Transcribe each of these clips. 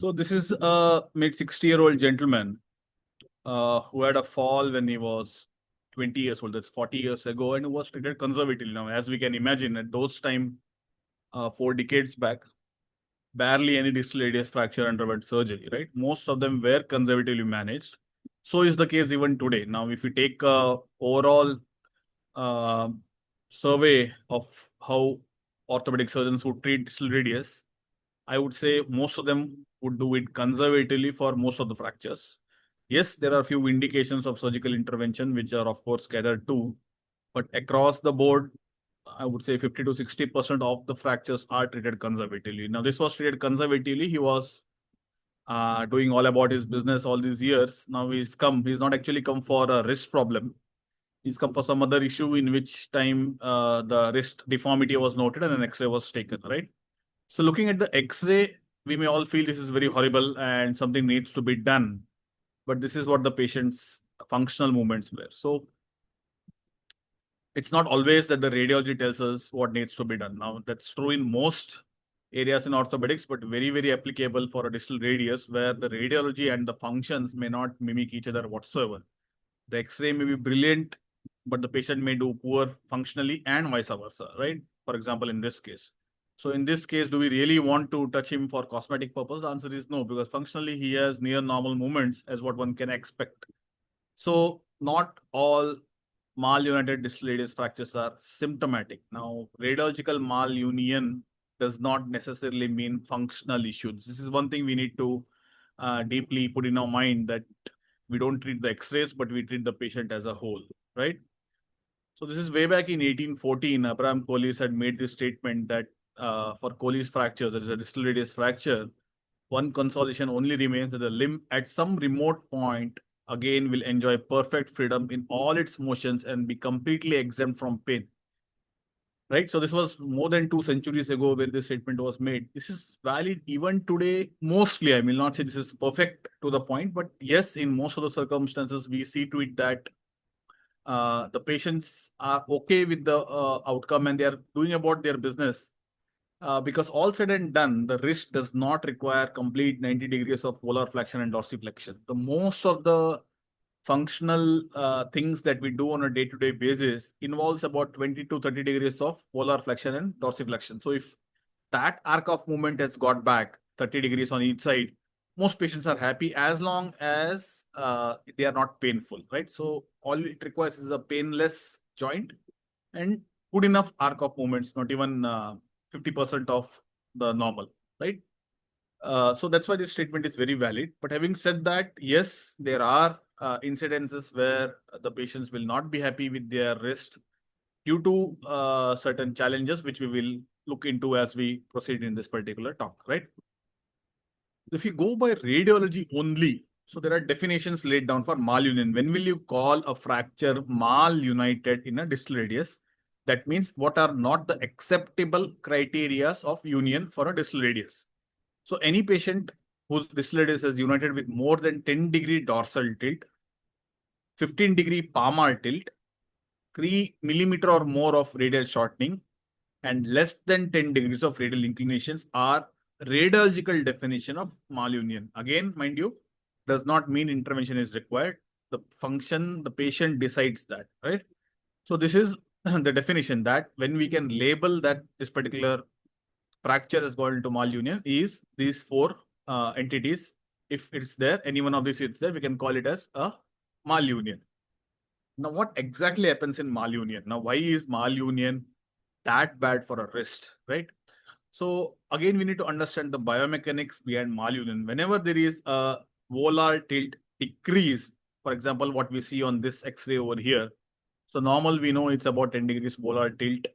So this is a mid-60-year-old gentleman who had a fall when he was 20 years old. That's 40 years ago, and who was treated conservatively. Now, as we can imagine, at those time, 4 decades back, barely any distal radius fracture underwent surgery. Right, most of them were conservatively managed. So is the case even today. Now, if you take overall uh, survey of how orthopedic surgeons would treat distal radius, I would say most of them would do it conservatively for most of the fractures. Yes, there are a few indications of surgical intervention, which are, of course, gathered too. But across the board, I would say 50 to 60% of the fractures are treated conservatively. Now, this was treated conservatively. He was doing all about his business all these years. Now he's not actually come for a wrist problem. He's come for some other issue in which time the wrist deformity was noted and an X-ray was taken, right? So looking at the X-ray, we may all feel this is very horrible and something needs to be done. But this is what the patient's functional movements were. So it's not always that the radiology tells us what needs to be done. Now, that's true in most areas in orthopedics, but very, very applicable for a distal radius where the radiology and the functions may not mimic each other whatsoever. The X-ray may be brilliant, but the patient may do poor functionally and vice versa, right? For example, in this case. So in this case, do we really want to touch him for cosmetic purpose? The answer is no, because functionally he has near normal movements as what one can expect. So not all malunited distal radius fractures are symptomatic. Now, radiological malunion does not necessarily mean functional issues. This is one thing we need to deeply put in our mind, that we don't treat the X-rays, but we treat the patient as a whole, right? So this is way back in 1814. Abraham Colles had made this statement that for Colles fractures, that is a distal radius fracture, one consolation only remains, that the limb at some remote point again will enjoy perfect freedom in all its motions and be completely exempt from pain. Right? So this was more than 2 centuries ago where this statement was made. This is valid even today, mostly. I will not say this is perfect to the point, but yes, in most of the circumstances, we see to it that the patients are okay with the outcome and they are doing about their business. Because all said and done, the wrist does not require complete 90 degrees of volar flexion and dorsiflexion. The most of the functional things that we do on a day-to-day basis involves about 20 to 30 degrees of volar flexion and dorsiflexion. So if that arc of movement has got back 30 degrees on each side, most patients are happy as long as they are not painful, right? So all it requires is a painless joint and good enough arc of movements, not even 50% of the normal, right? So that's why this statement is very valid. But having said that, yes, there are incidences where the patients will not be happy with their wrist due to certain challenges, which we will look into as we proceed in this particular talk, right? If you go by radiology only, so there are definitions laid down for malunion. When will you call a fracture malunited in a distal radius? That means what are not the acceptable criteria of union for a distal radius. So any patient whose distal radius is united with more than 10-degree dorsal tilt, 15-degree palmar tilt, 3 millimeter or more of radial shortening, and less than 10 degrees of radial inclinations are radiological definition of malunion. Again, mind you, does not mean intervention is required. The function, the patient decides that, right? So this is the definition, that when we can label that this particular fracture is going into malunion is these four entities. If it's there, any one of these is there, we can call it as a malunion. Now, what exactly happens in malunion? Now, why is malunion that bad for a wrist, right? So again, we need to understand the biomechanics behind malunion. Whenever there is a volar tilt decrease, for example, what we see on this X-ray over here. So normal, we know it's about 10 degrees volar tilt.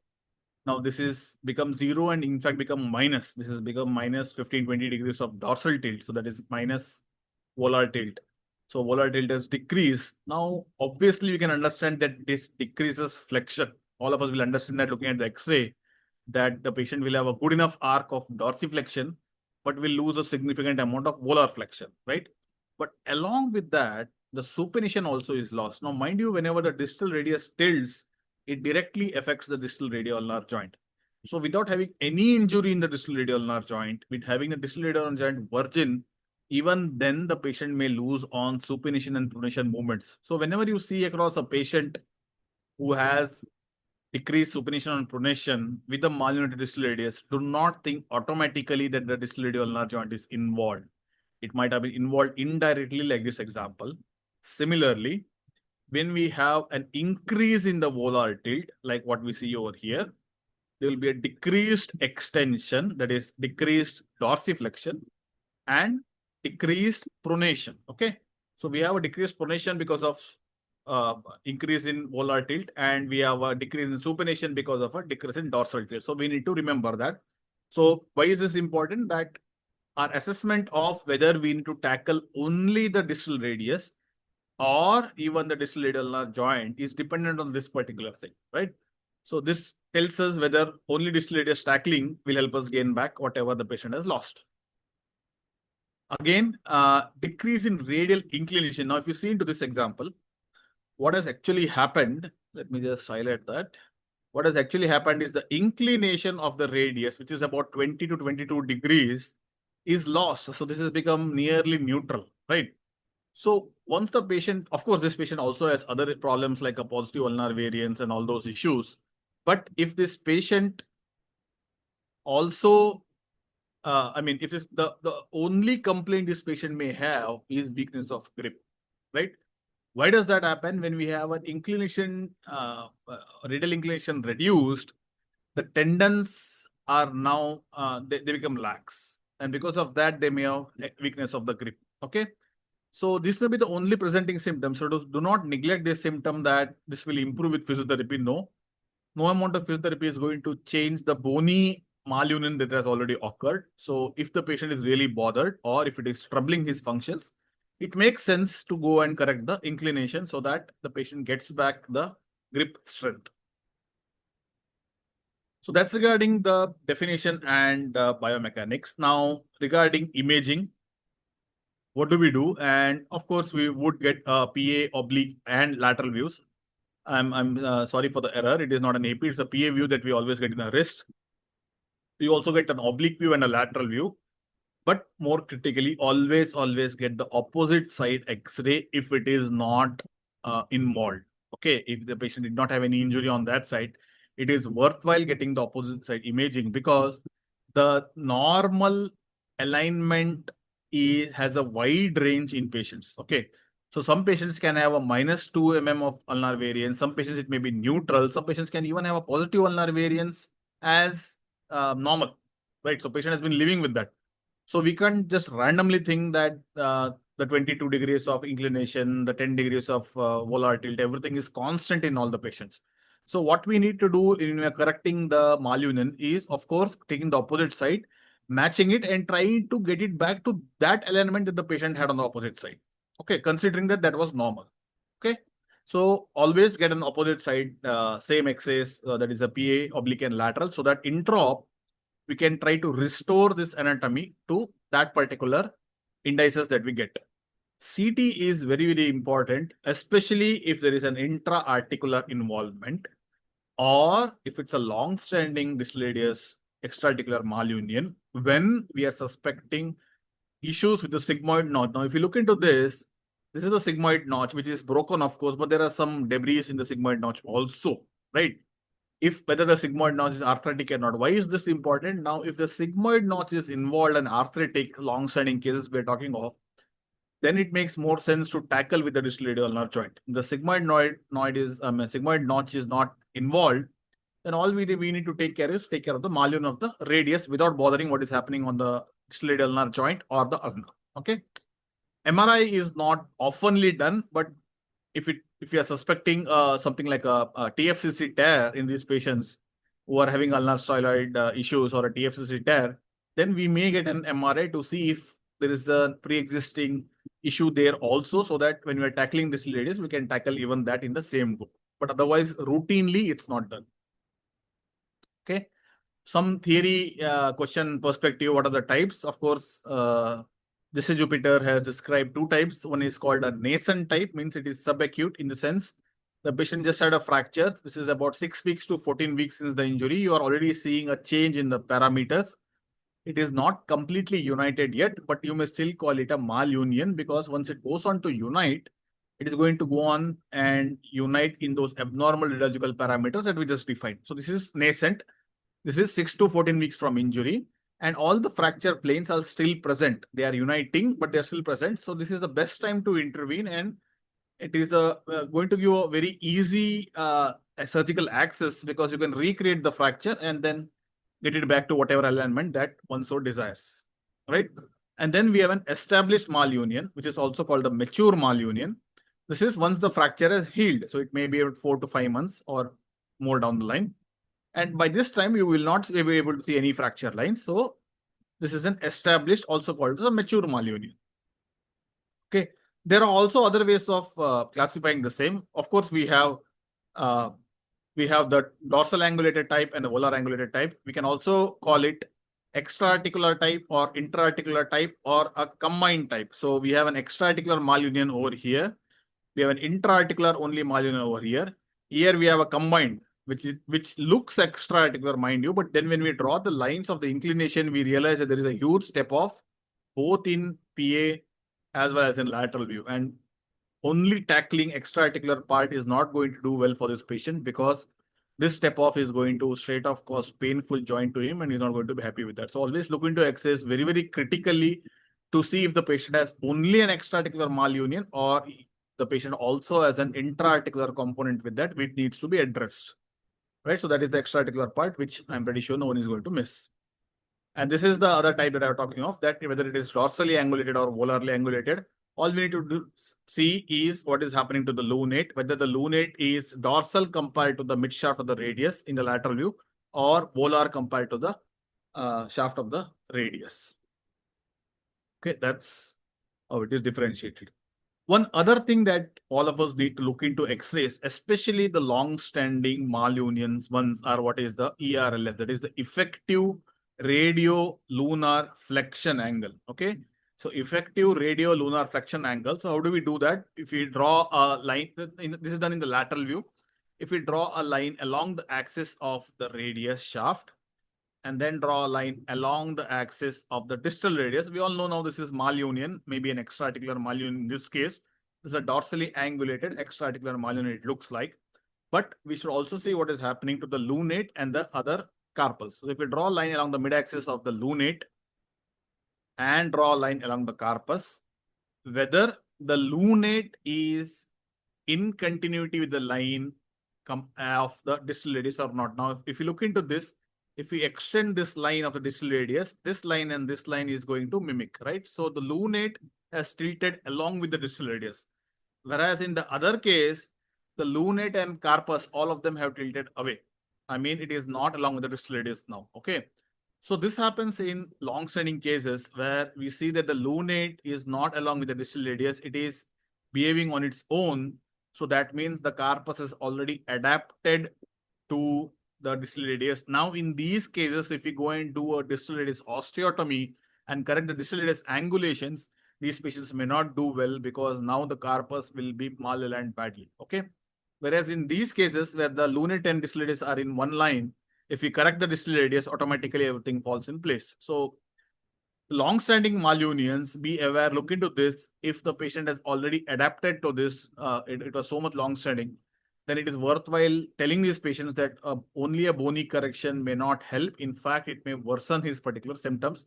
Now this is become 0 and in fact become minus. This has become minus 15, 20 degrees of dorsal tilt. So that is minus volar tilt. So volar tilt has decreased. Now, obviously, we can understand that this decreases flexion. All of us will understand that looking at the X-ray, that the patient will have a good enough arc of dorsiflexion, but will lose a significant amount of volar flexion, right? But along with that, the supination also is lost. Now, mind you, whenever the distal radius tilts, it directly affects the distal radial ulnar joint. So without having any injury in the distal radial ulnar joint, with having the distal radial ulnar joint virgin, even then the patient may lose on supination and pronation movements. So whenever you see across a patient who has decreased supination and pronation with the malunion distal radius, do not think automatically that the distal radial ulnar joint is involved. It might have been involved indirectly, like this example. Similarly, when we have an increase in the volar tilt, like what we see over here, there will be a decreased extension, that is decreased dorsiflexion and decreased pronation. Okay. So we have a decreased pronation because of increase in volar tilt, and we have a decrease in supination because of a decrease in dorsal tilt. So we need to remember that. So why is this important? That our assessment of whether we need to tackle only the distal radius or even the distal radial ulnar joint is dependent on this particular thing, right? So this tells us whether only distal radius tackling will help us gain back whatever the patient has lost. Again, decrease in radial inclination. Now, if you see into this example, what has actually happened, let me just highlight that. What has actually happened is the inclination of the radius, which is about 20 to 22 degrees, is lost. So this has become nearly neutral, right? So once the patient, of course, this patient also has other problems like a positive ulnar variance and all those issues. But if this patient also, if it's the only complaint this patient may have is weakness of grip, right? Why does that happen? When we have an inclination, radial inclination reduced, the tendons are now, they become lax. And because of that, they may have weakness of the grip, okay? So this may be the only presenting symptom. So do not neglect this symptom that this will improve with physiotherapy. No amount of physiotherapy is going to change the bony malunion that has already occurred. So if the patient is really bothered or if it is troubling his functions, it makes sense to go and correct the inclination so that the patient gets back the grip strength. So that's regarding the definition and biomechanics. Now, regarding imaging, what do we do? And of course, we would get PA, oblique, and lateral views. I'm sorry for the error. It is not an AP. It's a PA view that we always get in the wrist. You also get an oblique view and a lateral view. But more critically, always get the opposite side X-ray if it is not involved. Okay, if the patient did not have any injury on that side, it is worthwhile getting the opposite side imaging because the normal alignment has a wide range in patients. Okay, so some patients can have a -2 mm of ulnar variance. Some patients it may be neutral. Some patients can even have a positive ulnar variance as normal, right? So patient has been living with that. So we can't just randomly think that the 22 degrees of inclination, the 10 degrees of volar tilt, everything is constant in all the patients. So what we need to do when we are correcting the malunion is, of course, taking the opposite side, matching it and trying to get it back to that alignment that the patient had on the opposite side. Okay, considering that that was normal. Okay, so always get an opposite side, same axis, that is a PA, oblique and lateral, so that intra-op, we can try to restore this anatomy to that particular indices that we get. CT is very, very important, especially if there is an intra-articular involvement or if it's a long-standing distal radius extra-articular malunion when we are suspecting issues with the sigmoid notch. Now, if you look into this, this is the sigmoid notch, which is broken, of course, but there are some debris in the sigmoid notch also, right? If whether the sigmoid notch is arthritic or not. Why is this important? Now, if the sigmoid notch is involved in arthritic long-standing cases we're talking of, then it makes more sense to tackle with the distal radial ulnar joint. The sigmoid notch is not involved, then all we need to take care of the malunion of the radius without bothering what is happening on the distal radial ulnar joint or the ulnar. Okay. MRI is not oftenly done, but if you are suspecting something like a TFCC tear in these patients who are having ulnar styloid issues or a TFCC tear, then we may get an MRI to see if there is a pre-existing issue there also, so that when we are tackling distal radius, we can tackle even that in the same group. But otherwise, routinely, it's not done. Okay. Some theory question perspective, what are the types? Of course, Jesse Jupiter has described two types. One is called a nascent type, means it is subacute in the sense the patient just had a fracture. This is about 6 weeks to 14 weeks since the injury. You are already seeing a change in the parameters. It is not completely united yet, but you may still call it a malunion because once it goes on to unite, it is going to go on and unite in those abnormal radiological parameters that we just defined. So this is nascent. This is 6 to 14 weeks from injury, and all the fracture planes are still present. They are uniting, but they are still present. So this is the best time to intervene, and it is going to give a very easy surgical access because you can recreate the fracture and then get it back to whatever alignment that one so desires, right? And then we have an established malunion, which is also called a mature malunion. This is once the fracture has healed. So it may be about 4 to 5 months or more down the line. And by this time, you will not be able to see any fracture lines. So this is an established, also called as a mature malunion. Okay. There are also other ways of classifying the same. Of course, we have the dorsal angulated type and the volar angulated type. We can also call it extra-articular type or intra-articular type or a combined type. So we have an extra-articular malunion over here. We have an intra-articular only malunion over here. Here we have a combined, which looks extra-articular, mind you, but then when we draw the lines of the inclination, we realize that there is a huge step off both in PA as well as in lateral view. And only tackling extra-articular part is not going to do well for this patient because this step off is going to straight off cause painful joint to him and he's not going to be happy with that. So always look into access very, very critically to see if the patient has only an extra-articular malunion or the patient also has an intra-articular component with that, which needs to be addressed, right? So that is the extra-articular part, which I'm pretty sure no one is going to miss. And this is the other type that I'm talking of, that whether it is dorsally angulated or volarly angulated, all we need to see is what is happening to the lunate, whether the lunate is dorsal compared to the mid shaft of the radius in the lateral view or volar compared to the shaft of the radius. Okay, that's how it is differentiated. One other thing that all of us need to look into X-rays, especially the long-standing malunions ones, are what is the ERLF, that is the effective radio-lunar flexion angle. Okay, so effective radio-lunar flexion angle. So how do we do that? If we draw a line, this is done in the lateral view. If we draw a line along the axis of the radius shaft, and then draw a line along the axis of the distal radius. We all know now this is malunion, maybe an extra-articular malunion in this case. This is a dorsally angulated extra-articular malunion, it looks like. But we should also see what is happening to the lunate and the other carpals. So if we draw a line along the mid-axis of the lunate and draw a line along the carpus, whether the lunate is in continuity with the line of the distal radius or not. Now, if you look into this, if we extend this line of the distal radius, this line and this line is going to mimic, right? So the lunate has tilted along with the distal radius. Whereas in the other case, the lunate and carpus, all of them have tilted away. I mean, it is not along with the distal radius now, okay? So this happens in long-standing cases where we see that the lunate is not along with the distal radius, it is behaving on its own. So that means the carpus is already adapted to the distal radius. Now, in these cases, if we go and do a distal radius osteotomy and correct the distal radius angulations, these patients may not do well because now the carpus will be malaligned badly. Okay. Whereas in these cases where the lunate and distal radius are in one line, if we correct the distal radius, automatically everything falls in place. So long-standing malunions, be aware, look into this. If the patient has already adapted to this, it was so much long-standing, then it is worthwhile telling these patients that only a bony correction may not help. In fact, it may worsen his particular symptoms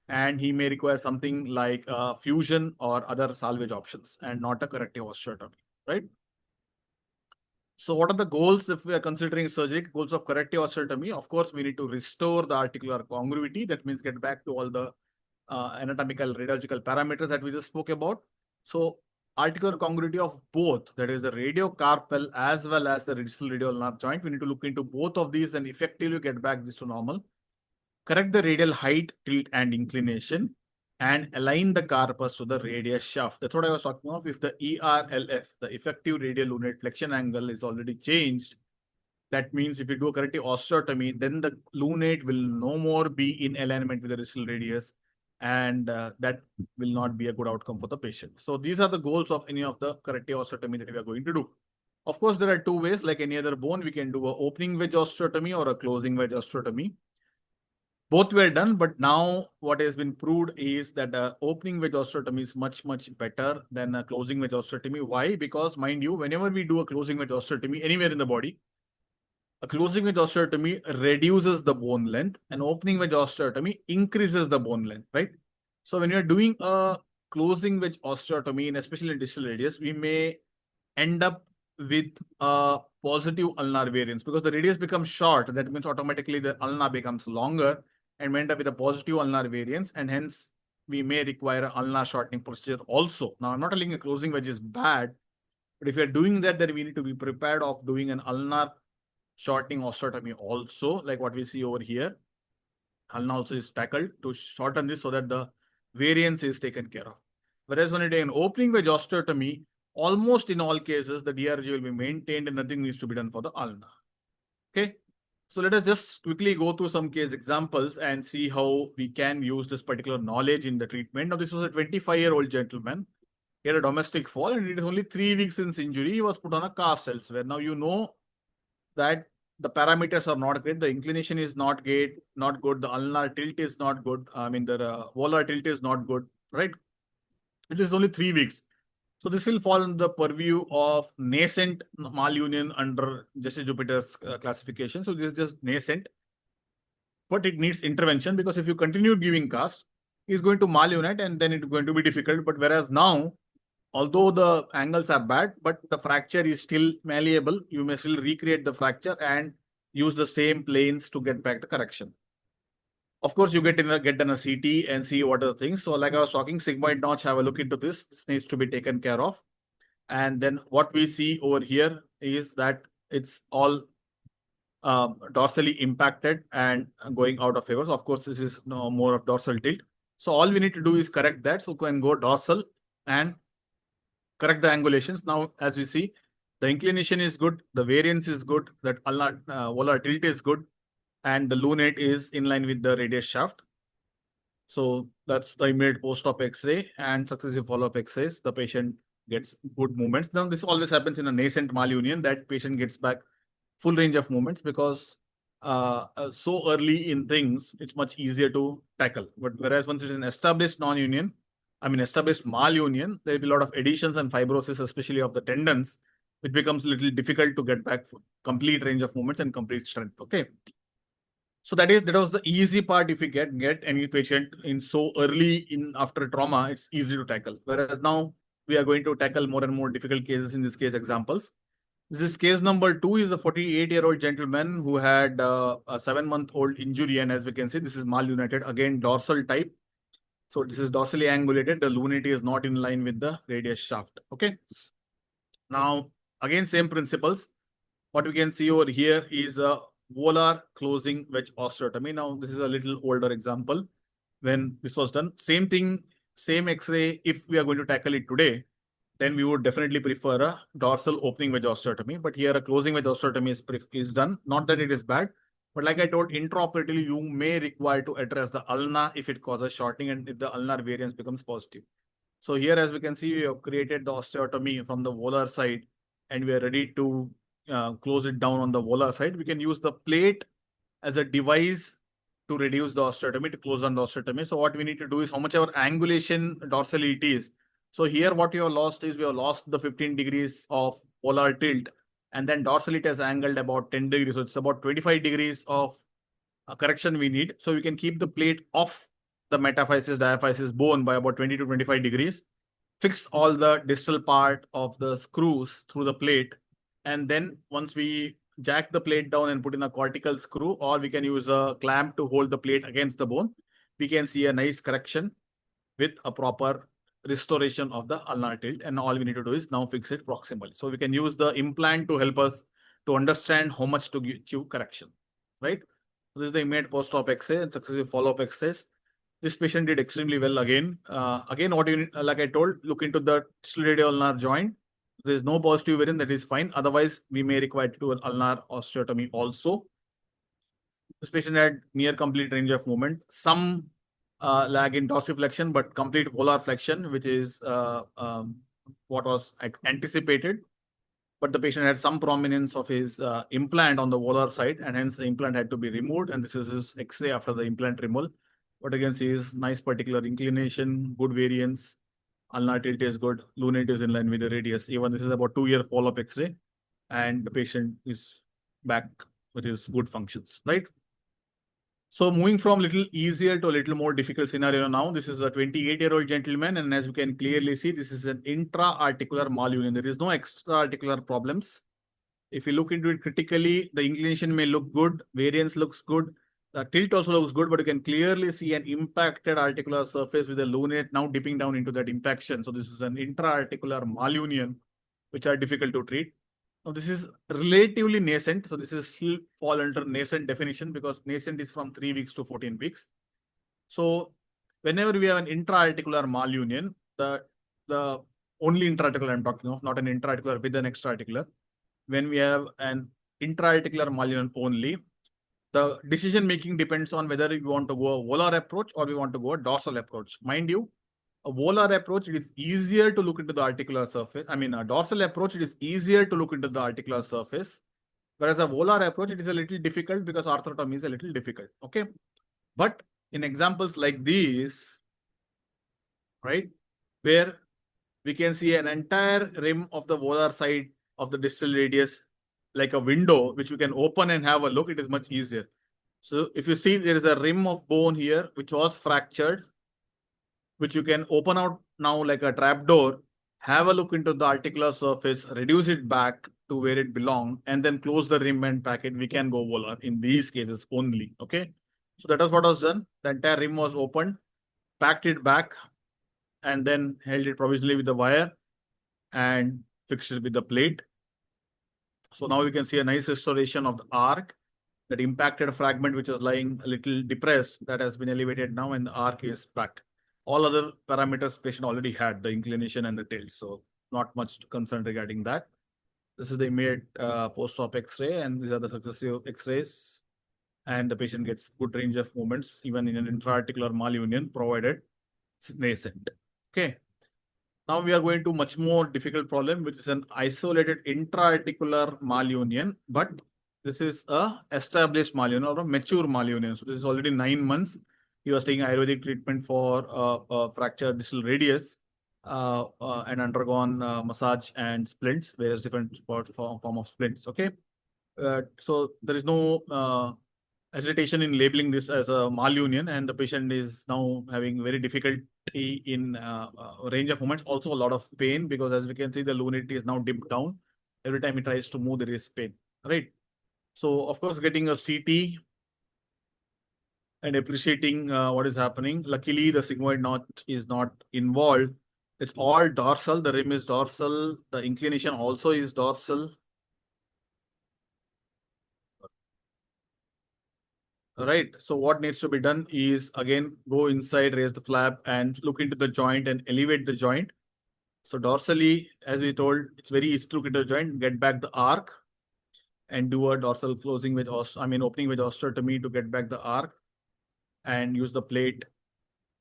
and he may require something like fusion or other salvage options and not a corrective osteotomy, right? So what are the goals if we are considering surgery? Goals of corrective osteotomy? Of course, we need to restore the articular congruity. That means get back to all the anatomical radiological parameters that we just spoke about. So articular congruity of both, that is the radiocarpal as well as the distal radial nerve joint. We need to look into both of these and effectively get back this to normal. Correct the radial height, tilt, and inclination, and align the carpus to the radius shaft. That's what I was talking of. If the ERLF, the effective radial lunate flexion angle, is already changed, that means if you do a corrective osteotomy, then the lunate will no more be in alignment with the distal radius, and that will not be a good outcome for the patient. So these are the goals of any of the corrective osteotomy that we are going to do. Of course, there are two ways. Like any other bone, we can do an opening wedge osteotomy or a closing wedge osteotomy. Both were done, but now what has been proved is that opening wedge osteotomy is much, much better than a closing wedge osteotomy. Why? Because mind you, whenever we do a closing wedge osteotomy anywhere in the body, a closing wedge osteotomy reduces the bone length and opening wedge osteotomy increases the bone length, right? So when you're doing a closing wedge osteotomy, and especially in distal radius, we may end up with a positive ulnar variance because the radius becomes short. That means automatically the ulna becomes longer and we end up with a positive ulnar variance, and hence we may require an ulnar shortening procedure also. Now, I'm not telling a closing wedge is bad, but if you're doing that, then we need to be prepared of doing an ulnar shortening osteotomy also, like what we see over here. Ulna also is tackled to shorten this so that the variance is taken care of. Whereas when you do an opening wedge osteotomy, almost in all cases, the DRG will be maintained and nothing needs to be done for the ulna. Okay. So let us just quickly go through some case examples and see how we can use this particular knowledge in the treatment. Now, this was a 25-year-old gentleman. He had a domestic fall and it is only 3 weeks since injury. He was put on a cast elsewhere. Now, you know that the parameters are not great. The inclination is not great, not good. The ulnar tilt is not good. I mean, the volar tilt is not good, right? This is only 3 weeks. So this will fall in the purview of nascent malunion under Justice Jupiter's classification. So this is just nascent, but it needs intervention because if you continue giving cast, it's going to malunite and then it's going to be difficult. But whereas now, although the angles are bad, but the fracture is still malleable, you may still recreate the fracture and use the same planes to get back the correction. Of course, you get done a CT and see what are the things. So like I was talking, sigmoid notch, have a look into this. This needs to be taken care of. And then what we see over here is that it's all dorsally impacted and going out of favor. So of course, this is more of dorsal tilt. So all we need to do is correct that. So we can go dorsal and correct the angulations. Now, as we see, the inclination is good, the variance is good, that ulnar volar tilt is good, and the lunate is in line with the radius shaft. So that's the immediate post-op X-ray and successive follow-up X-rays. The patient gets good movements. Now, this always happens in a nascent malunion, that patient gets back full range of movements because so early in things, it's much easier to tackle. But whereas once it's an established non-union, established malunion, there will be a lot of adhesions and fibrosis, especially of the tendons, which becomes a little difficult to get back complete range of movements and complete strength. Okay. So that was the easy part. If we get any patient in so early in after trauma, it's easy to tackle. Whereas now we are going to tackle more and more difficult cases in this case examples. This is case number 2 is a 48-year-old gentleman who had a 7-month-old injury. And as we can see, this is malunited, again, dorsal type. So this is dorsally angulated. The lunate is not in line with the radius shaft. Okay. Now, again, same principles. What we can see over here is a volar closing wedge osteotomy. Now, this is a little older example when this was done. Same thing, same X-ray. If we are going to tackle it today, then we would definitely prefer a dorsal opening wedge osteotomy. But here a closing wedge osteotomy is done. Not that it is bad, but like I told, intraoperatively, you may require to address the ulna if it causes shortening and if the ulnar variance becomes positive. So here, as we can see, we have created the osteotomy from the volar side and we are ready to close it down on the volar side. We can use the plate as a device to reduce the osteotomy, to close down the osteotomy. So what we need to do is how much our angulation dorsally it is. So here what we have lost is we have lost the 15 degrees of volar tilt, and then dorsally it has angled about 10 degrees. So it's about 25 degrees of correction we need. So we can keep the plate off the metaphysis diaphysis bone by about 20 to 25 degrees, fix all the distal part of the screws through the plate, and then once we jack the plate down and put in a cortical screw, or we can use a clamp to hold the plate against the bone, we can see a nice correction with a proper restoration of the ulnar tilt. And all we need to do is now fix it proximally. So we can use the implant to help us to understand how much to achieve correction, right? This is the immediate post-op X-ray and successive follow-up X-rays. This patient did extremely well again. What you need, like I told, look into the distal radial ulnar joint. There is no positive variant, that is fine. Otherwise, we may require to do an ulnar osteotomy also. This patient had near complete range of movement, some lag in dorsiflexion, but complete volar flexion, which is what was anticipated. but the patient had some prominence of his implant on the volar side, and hence the implant had to be removed. And this is his X-ray after the implant removal. What you can see is nice particular inclination, good variance, ulnar tilt is good, lunate is in line with the radius. Even this is about 2-year follow-up X-ray, and the patient is back with his good functions, right? So moving from little easier to a little more difficult scenario now. This is a 28-year-old gentleman, and as you can clearly see, this is an intra-articular malunion. There is no extra-articular problems. If you look into it critically, the inclination may look good, variance looks good, the tilt also looks good, but you can clearly see an impacted articular surface with the lunate now dipping down into that impaction. So this is an intra-articular malunion, which are difficult to treat. Now this is relatively nascent. So this is still fall under nascent definition, because nascent is from 3 weeks to 14 weeks. So whenever we have an intra-articular malunion, the only intra-articular I'm talking of, not an intra-articular with an extra-articular. When we have an intra-articular malunion only, the decision making depends on whether we want to go a volar approach or we want to go a dorsal approach. Mind you, a volar approach, it is easier to look into the articular surface. I mean, a dorsal approach, it is easier to look into the articular surface. Whereas a volar approach, it is a little difficult because orthotomy is a little difficult. Okay. But in examples like these, right, where we can see an entire rim of the volar side of the distal radius like a window, which we can open and have a look, it is much easier. So if you see, there is a rim of bone here, which was fractured, which you can open out now like a trapdoor, have a look into the articular surface, reduce it back to where it belongs, and then close the rim and pack it. We can go volar in these cases only. Okay. So that was what was done. The entire rim was opened, packed it back, and then held it provisionally with the wire and fixed it with the plate. So now you can see a nice restoration of the arc. That impacted fragment, which was lying a little depressed, that has been elevated now, and the arc is back. All other parameters patient already had, the inclination and the tilt. So not much concern regarding that. This is the immediate post-op X-ray, and these are the successive X-rays. And the patient gets good range of movements, even in an intra-articular malunion, provided it's nascent. Okay. Now we are going to much more difficult problem, which is an isolated intra-articular malunion, but this is a established malunion or a mature malunion. So this is already 9 months. He was taking Ayurvedic treatment for fractured distal radius and undergone massage and splints, various different form of splints. Okay. So there is no hesitation in labeling this as a malunion, and the patient is now having very difficulty in range of movements. Also a lot of pain, because as we can see, the lunate is now dipped down. Every time he tries to move, there is pain, right? So of course, getting a CT and appreciating what is happening. Luckily, the sigmoid knot is not involved. It's all dorsal. The rim is dorsal. The inclination also is dorsal. Right. So what needs to be done is, again, go inside, raise the flap, and look into the joint and elevate the joint. So dorsally, as we told, it's very easy to look into the joint, get back the arc, and do a dorsal closing with opening with osteotomy to get back the arc, and use the plate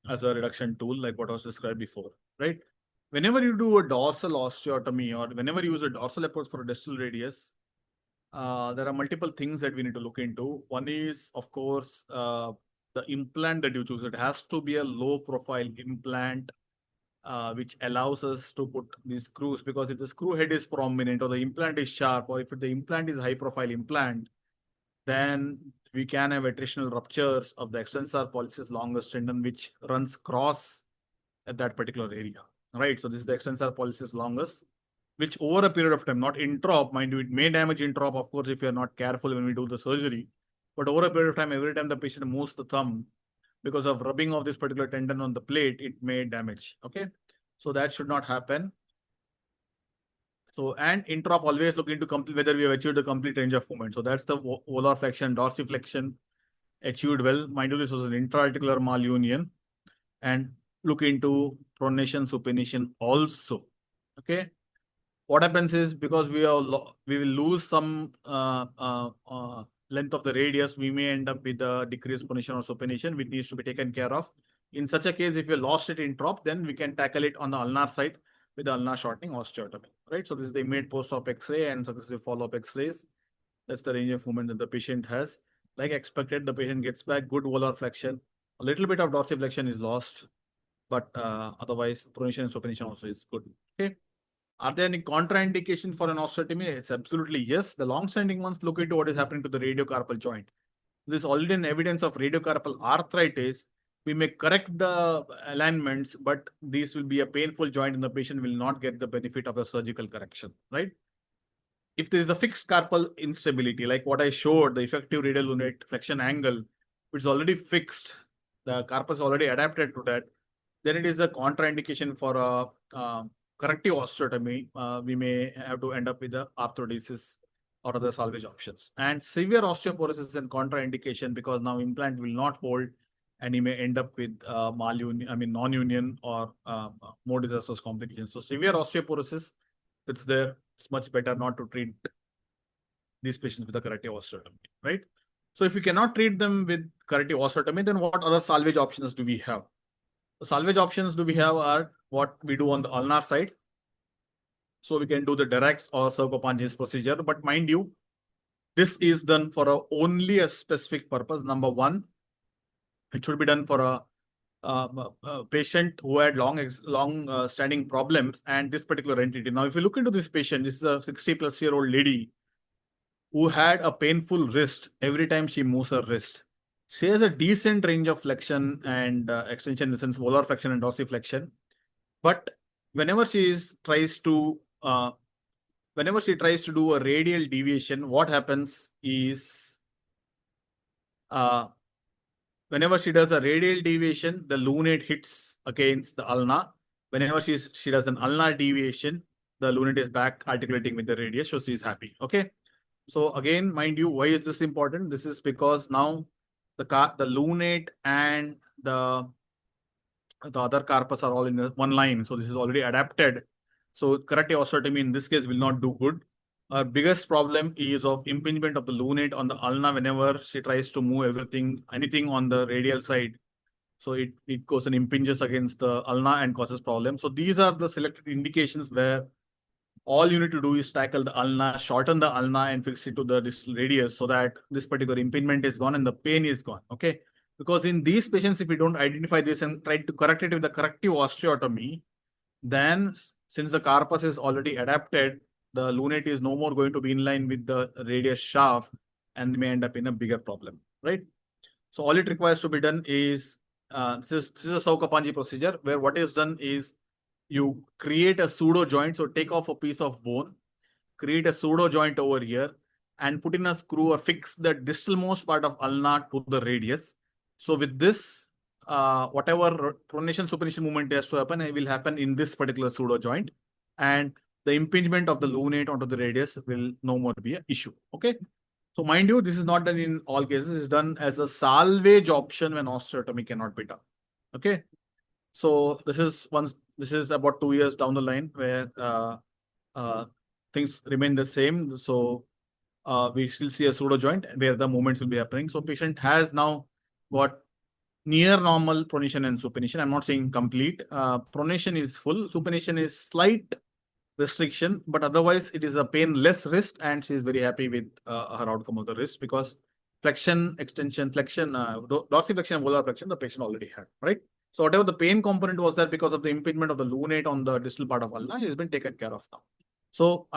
as a reduction tool, like what was described before. Right. Whenever you do a dorsal osteotomy, or whenever you use a dorsal approach for a distal radius, there are multiple things that we need to look into. One is, of course, the implant that you choose. It has to be a low profile implant, which allows us to put these screws, because if the screw head is prominent or the implant is sharp, or if the implant is high profile implant, then we can have attritional ruptures of the extensor pollicis longus tendon, which runs cross at that particular area. Right. So this is the extensor pollicis longus, which over a period of time, not intra-op, mind you, it may damage intra-op, of course, if you're not careful when we do the surgery. But over a period of time, every time the patient moves the thumb, because of rubbing of this particular tendon on the plate, it may damage. Okay. So that should not happen. So, and intra-op, always look into whether we have achieved the complete range of movement. So that's the volar flexion, dorsiflexion achieved well. Mind you, this was an intra-articular malunion. And look into pronation, supination also. Okay. What happens is, because we will lose some length of the radius, we may end up with a decreased pronation or supination, which needs to be taken care of. In such a case, if we lost it in trop, then we can tackle it on the ulnar side with the ulnar shortening osteotomy, right? So this is the immediate post-op X-ray and successive follow-up X-rays. That's the range of movement that the patient has. Like expected, the patient gets back good volar flexion. A little bit of dorsiflexion is lost, but otherwise pronation and supination also is good. Okay. Are there any contraindications for an osteotomy? It's absolutely yes. The long-standing ones look into what is happening to the radiocarpal joint. There's already an evidence of radiocarpal arthritis. We may correct the alignments, but these will be a painful joint and the patient will not get the benefit of a surgical correction, right? If there is a fixed carpal instability, like what I showed, the effective radial lunate flexion angle, which is already fixed, the carpus is already adapted to that, then it is a contraindication for a corrective osteotomy. We may have to end up with the arthrodesis or other salvage options. And severe osteoporosis is a contraindication because now implant will not hold and you may end up with non-union or more disastrous complications. So severe osteoporosis, it's there. It's much better not to treat these patients with a corrective osteotomy, right? So if we cannot treat them with corrective osteotomy, then what other salvage options do we have? The salvage options do we have are what we do on the ulnar side. So we can do the Derek's or Sarcophagenes procedure. But mind you, this is done for only a specific purpose. Number one, it should be done for a patient who had long standing problems and this particular entity. Now, if you look into this patient, this is a 60-plus-year-old lady who had a painful wrist every time she moves her wrist. She has a decent range of flexion and extension in the sense volar flexion and dorsiflexion. But whenever she tries to do a radial deviation, what happens is whenever she does a radial deviation, the lunate hits against the ulna. Whenever she does an ulnar deviation, the lunate is back articulating with the radius, so she's happy. Okay. So again, mind you, why is this important? This is because now the lunate and the other carpus are all in one line. So this is already adapted. So corrective osteotomy in this case will not do good. Our biggest problem is of impingement of the lunate on the ulna whenever she tries to move anything on the radial side. So it goes and impinges against the ulna and causes problems. So these are the selected indications where all you need to do is tackle the ulna, shorten the ulna and fix it to the distal radius so that this particular impingement is gone and the pain is gone. Okay. Because in these patients, if we don't identify this and try to correct it with the corrective osteotomy, then since the carpus is already adapted, the lunate is no more going to be in line with the radius shaft and may end up in a bigger problem, right? So all it requires to be done is, this is a Saukapanji procedure where what is done is you create a pseudo joint. So take off a piece of bone, create a pseudo joint over here and put in a screw or fix the distal most part of ulna to the radius. So with this, whatever pronation supination movement has to happen, it will happen in this particular pseudo joint, and the impingement of the lunate onto the radius will no more be an issue. Okay. So mind you, this is not done in all cases. It's done as a salvage option when osteotomy cannot be done. Okay. So this is about 2 years down the line where things remain the same. So we still see a pseudo joint where the movements will be happening. So patient has now got near normal pronation and supination. I'm not saying complete. Pronation is full. Supination is slight restriction, but otherwise it is a painless wrist and she is very happy with her outcome of the wrist because flexion, extension, flexion, dorsiflexion and volar flexion the patient already had, right? So whatever the pain component was there because of the impingement of the lunate on the distal part of ulna has been taken care of now. So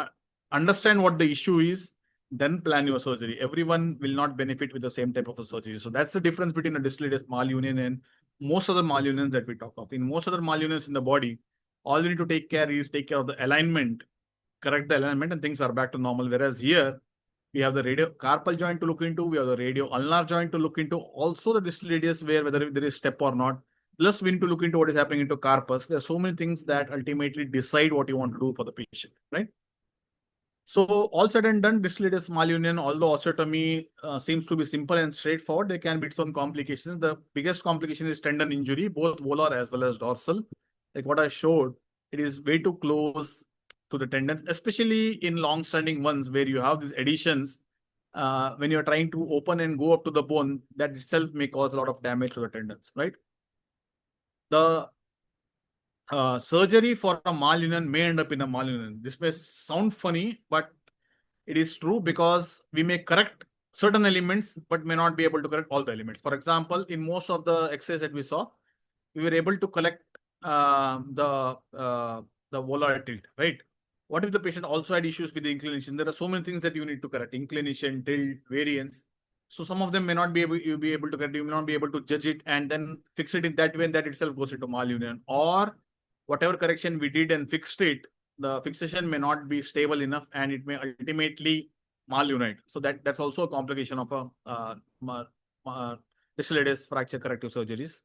understand what the issue is, then plan your surgery. Everyone will not benefit with the same type of a surgery. So that's the difference between a distal radius malunion and most other malunions that we talk of. In most other malunions in the body, all you need to take care of the alignment, correct the alignment, and things are back to normal. Whereas here, we have the radiocarpal joint to look into, we have the radio-ulnar joint to look into, also the distal radius where whether there is step or not. Plus, we need to look into what is happening into carpus. There are so many things that ultimately decide what you want to do for the patient, right? So all said and done, distal radius malunion, although osteotomy seems to be simple and straightforward, there can be some complications. The biggest complication is tendon injury, both volar as well as dorsal. Like what I showed, it is way too close to the tendons, especially in long-standing ones where you have these adhesions. When you're trying to open and go up to the bone, that itself may cause a lot of damage to the tendons, right? The surgery for a malunion may end up in a malunion. This may sound funny, but it is true because we may correct certain elements, but may not be able to correct all the elements. For example, in most of the X-rays that we saw, we were able to collect the volar tilt, right? What if the patient also had issues with the inclination? There are so many things that you need to correct: inclination, tilt, variance. So some of them may not be able you be able to correct. You may not be able to judge it and then fix it in that way, and that itself goes into malunion. Or whatever correction we did and fixed it, the fixation may not be stable enough, and it may ultimately malunite. So that's also a complication of a distal radius fracture corrective surgeries.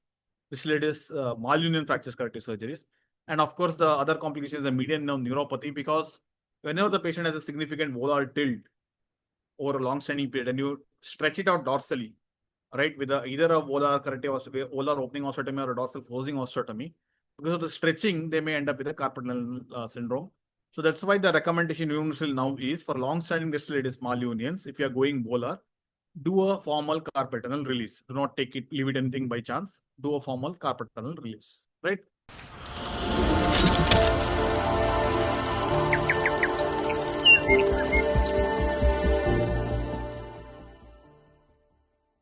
Distal radius malunion fractures corrective surgeries. And of course, the other complication is the median nerve neuropathy, because whenever the patient has a significant volar tilt over a long-standing period and you stretch it out dorsally, right, with either a volar corrective volar opening osteotomy or a dorsal closing osteotomy, because of the stretching, they may end up with a carpal tunnel syndrome. So that's why the recommendation universal now is for long-standing distal radius malunions, if you are going volar, do a formal carpal tunnel release. Do not leave it anything by chance. Do a formal carpal tunnel release, right?